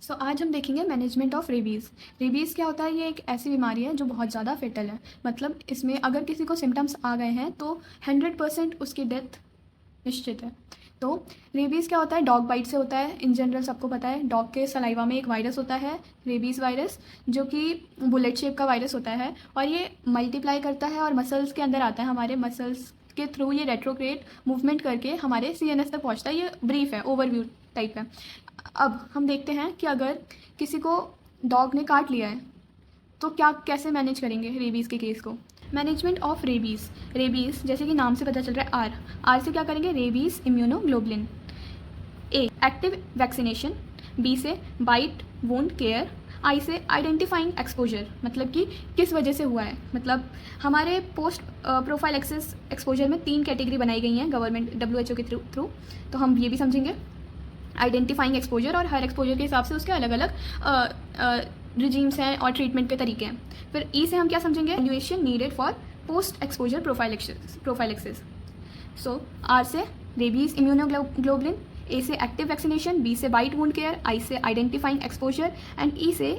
आज हम देखेंगे मैनेजमेंट ऑफ रेबीज़। रेबीज़ क्या होता है? ये एक ऐसी बीमारी है जो बहुत ज़्यादा फेटल है। मतलब इसमें अगर किसी को सिम्टम्स आ गए हैं तो 100% उसकी डेथ निश्चित है। तो रेबीज़ क्या होता है? डॉग बाइट से होता है। इन जनरल सबको पता है, डॉग के सलाइवा में एक वायरस होता है, रेबीज़ वायरस, जो कि बुलेट शेप का वायरस होता है और ये मल्टीप्लाई करता है और मसल्स के अंदर आता है। हमारे मसल्स के थ्रू ये रेट्रोग्रेड मूवमेंट करके हमारे सीएनएस तक पहुंचता है। ये ब्रीफ है, ओवरव्यू टाइप है। अब हम देखते हैं कि अगर किसी को डॉग ने काट लिया है तो क्या कैसे मैनेज करेंगे रेबीज़ के केस को। Management of rabies. रेबीज़ जैसे कि नाम से पता चल रहा है, आर से क्या करेंगे? Rabies immunoglobulin. A active vaccination, B से बाइट वुंड केयर, आई से आइडेंटिफाइंग एक्सपोजर, मतलब कि किस वजह से हुआ है। मतलब हमारे पोस्ट प्रोफाइलेक्सिस एक्सपोजर में 3 कैटेगरी बनाई गई हैं गवर्नमेंट WHO के थ्रू। तो हम ये भी समझेंगे आइडेंटिफाइंग एक्सपोजर, और हर एक्सपोजर के हिसाब से उसके अलग अलग रिजीम्स हैं और ट्रीटमेंट के तरीके हैं। फिर ई से हम क्या समझेंगे? Evaluation needed for post exposure prophylaxis. So R से रेबीज़ इम्यूनोग्लोबुलिन, ए से एक्टिव वैक्सीनेशन, बी से बाइट वुंड केयर, आई से आइडेंटिफाइंग एक्सपोजर एंड ई से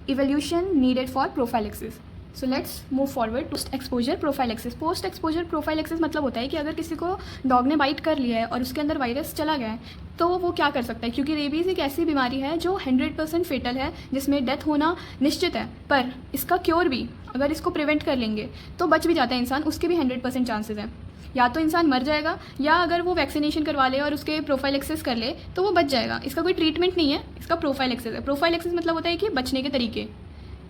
evaluation needed for prophylaxis. So let's move forward to exposure prophylaxis. Post exposure prophylaxis मतलब होता है कि अगर किसी को डॉग ने बाइट कर लिया है और उसके अंदर वायरस चला गया है तो वो क्या कर सकता है, क्योंकि रेबीज़ एक ऐसी बीमारी है जो 100% फेटल है, जिसमें डेथ होना निश्चित है। पर इसका क्योर भी, अगर इसको प्रिवेंट कर लेंगे तो बच भी जाता है इंसान, उसके भी 100% चांसेस हैं। या तो इंसान मर जाएगा, या अगर वो वैक्सीनेशन करवा ले और उसके प्रोफाइलेक्सिस कर ले तो वो बच जाएगा। इसका कोई ट्रीटमेंट नहीं है, इसका प्रोफाइलेक्सिस है। प्रोफाइलेक्सिस मतलब होता है कि बचने के तरीके।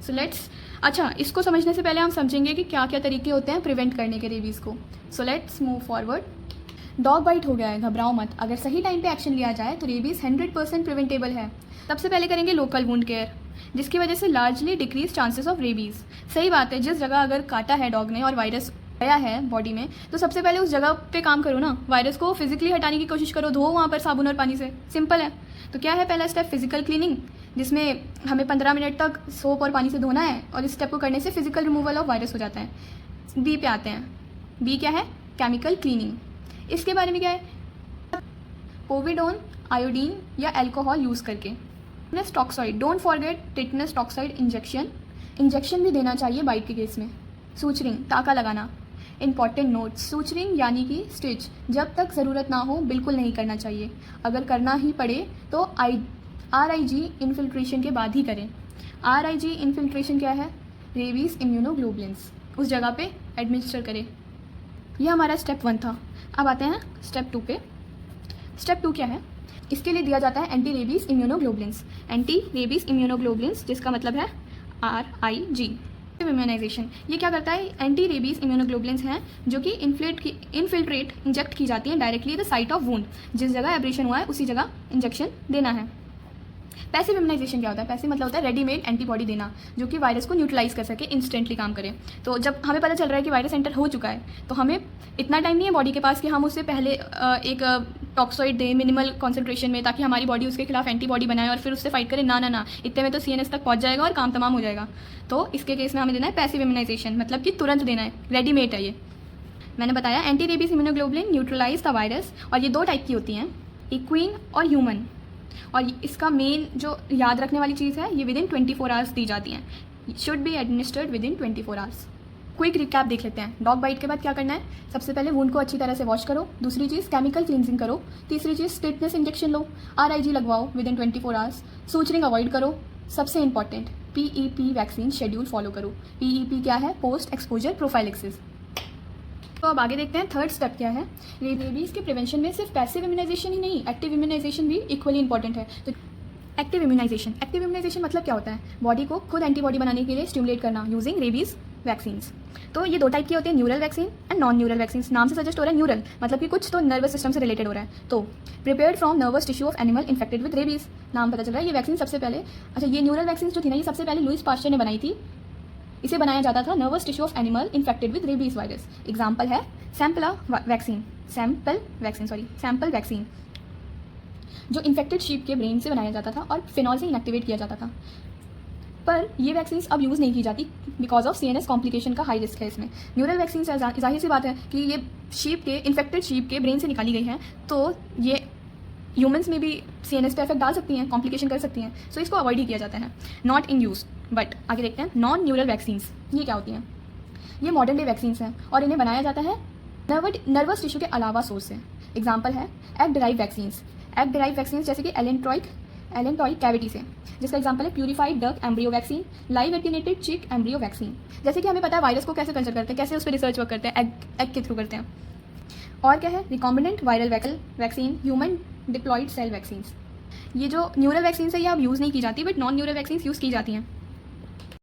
सो लेट्स, अच्छा, इसको समझने से पहले हम समझेंगे कि क्या क्या तरीके होते हैं प्रिवेंट करने के रेबीज़ को। So let's move forward. Dog bite हो गया है, घबराओ मत। अगर सही टाइम पे एक्शन लिया जाए तो रेबीज़ 100% प्रिवेंटेबल है। सबसे पहले करेंगे लोकल वुंड केयर, जिसकी वजह से largely decrease chances of rabies. सही बात है, जिस जगह अगर काटा है डॉग ने और वायरस गया है बॉडी में, तो सबसे पहले उस जगह पे काम करो ना, वायरस को फिजिकली हटाने की कोशिश करो, धो वहाँ पर साबुन और पानी से। सिंपल है। तो क्या है पहला स्टेप? फिजिकल क्लीनिंग, जिसमें हमें 15 मिनट तक सोप और पानी से धोना है, और इस स्टेप को करने से फिजिकल रिमूवल ऑफ वायरस हो जाता है। बी पे आते हैं। बी क्या है? Chemical cleaning. इसके बारे में क्या है? पोविडोन, आयोडीन या अल्कोहल यूज़ करके। Tetanus toxoid, don't forget tetanus toxoid injection भी देना चाहिए बाइट के केस में। सूचरिंग, टाका लगाना। इंपॉर्टेंट नोट्स, सूचरिंग यानी कि स्टिच जब तक ज़रूरत ना हो बिल्कुल नहीं करना चाहिए। अगर करना ही पड़े तो RIG इन्फिल्ट्रेशन के बाद ही करें। RIG इन्फिल्ट्रेशन क्या है? रेबीज़ इम्यूनोग्लोबुलिन्स उस जगह पे एडमिनिस्टर करें। यह हमारा स्टेप 1 था। अब आते हैं स्टेप 2 पे। स्टेप 2 क्या है? इसके लिए दिया जाता है anti rabies immunoglobulins. Anti rabies immunoglobulins, जिसका मतलब है RIG। इम्यूनाइजेशन, ये क्या करता है? एंटी रेबीज़ इम्यूनोग्लोबुलिन्स हैं जो कि इन्फिल्ट्रेट इंजेक्ट की जाती हैं directly the site of wound. जिस जगह एब्रेशन हुआ है उसी जगह इंजेक्शन देना है। पैसिव इम्यूनाइजेशन क्या होता है? पैसिव मतलब होता है रेडीमेड एंटीबॉडी देना, जो कि वायरस को न्यूट्रलाइज कर सके, इंस्टेंटली काम करे। तो जब हमें पता चल रहा है कि वायरस एंटर हो चुका है तो हमें इतना टाइम नहीं है बॉडी के पास कि हम उससे पहले एक टॉक्सॉइड दें मिनिमल कॉन्सेंट्रेशन में, ताकि हमारी बॉडी उसके खिलाफ एंटीबॉडी बनाए और फिर उससे फाइट करे। ना ना ना, इतने में तो CNS तक पहुंच जाएगा और काम तमाम हो जाएगा। तो इसके केस में हमें देना है पैसिव इम्यूनाइजेशन, मतलब कि तुरंत देना है, रेडीमेड है ये। मैंने बताया anti rabies immunoglobulin neutralize the virus, और ये 2 टाइप की होती हैं, इक्वीन और ह्यूमन। और इसका मेन जो याद रखने वाली चीज़ है, ये विदिन 24 आवर्स दी जाती हैं। Should be administered within 24 hours. Quick recap देख लेते हैं। डॉग बाइट के बाद क्या करना है? सबसे पहले वुंड को अच्छी तरह से वॉश करो। दूसरी चीज़ केमिकल क्लींजिंग करो। तीसरी चीज़ टिटनेस इंजेक्शन लो। RIG लगवाओ विदिन 24 आवर्स। सूचरिंग अवॉइड करो। सबसे important PEP vaccine schedule follow करो। PEP क्या है? Post exposure prophylaxis. तो अब आगे देखते हैं थर्ड स्टेप क्या है। रेबीज़ के प्रिवेंशन में सिर्फ पैसिव इम्यूनाइजेशन ही नहीं, एक्टिव इम्यूनाइजेशन भी इक्वली इंपॉर्टेंट है। तो एक्टिव इम्यूनाइजेशन मतलब क्या होता है? बॉडी को खुद एंटीबॉडी बनाने के लिए स्टिमुलेट करना यूजिंग रेबीज़ वैक्सीन्स। तो ये 2 टाइप की होती है, neural vaccine and non neural vaccine. नाम से सजेस्ट हो रहा है न्यूरल, मतलब कि कुछ तो नर्वस सिस्टम से रिलेटेड हो रहा है। तो prepared from nervous tissue of animal infected with rabies, नाम पता चल रहा है। ये वैक्सीन सबसे पहले, अच्छा, ये न्यूरल वैक्सीन जो थी ना, ये सबसे पहले लुईस पास्चर ने बनाई थी। इसे बनाया जाता था nervous tissue of animal infected with rabies virus. Example है सैम्पल वैक्सीन, जो इन्फेक्टेड शीप के ब्रेन से बनाया जाता था और फिनॉल से इनएक्टिवेट किया जाता था। पर ये वैक्सीन अब यूज़ नहीं की जाती बिकॉज ऑफ CNS कॉम्प्लिकेशन का हाई रिस्क है इसमें। न्यूरल वैक्सीन जाहिर सी बात है कि ये इन्फेक्टेड शीप के ब्रेन से निकाली गई हैं, तो ये ह्यूमंस में भी CNS पे इफेक्ट डाल सकती हैं, कॉम्प्लिकेशन कर सकती हैं, सो इसको अवॉइड ही किया जाता है। Not in use. बट आगे देखते हैं नॉन न्यूरल वैक्सीन्स, ये क्या होती हैं? ये मॉडर्न डे वैक्सीन्स हैं और इन्हें बनाया जाता है नर्वस टिश्यू के अलावा सोर्स से। एग्जाम्पल है egg derived vaccines. Egg derived vaccines जैसे कि एलेंटॉइक कैविटी से, जिसका एग्जाम्पल है purified duck embryo vaccine, live attenuated chick embryo vaccine. जैसे कि हमें पता है वायरस को कैसे कल्चर करते हैं, कैसे उस पर रिसर्च वर्क करते हैं, एग के थ्रू करते हैं। और क्या है? Recombinant viral vaccine, human diploid cell vaccines. ये जो न्यूरल वैक्सीन है ये अब यूज़ नहीं की जाती, but non neural vaccines use की जाती हैं।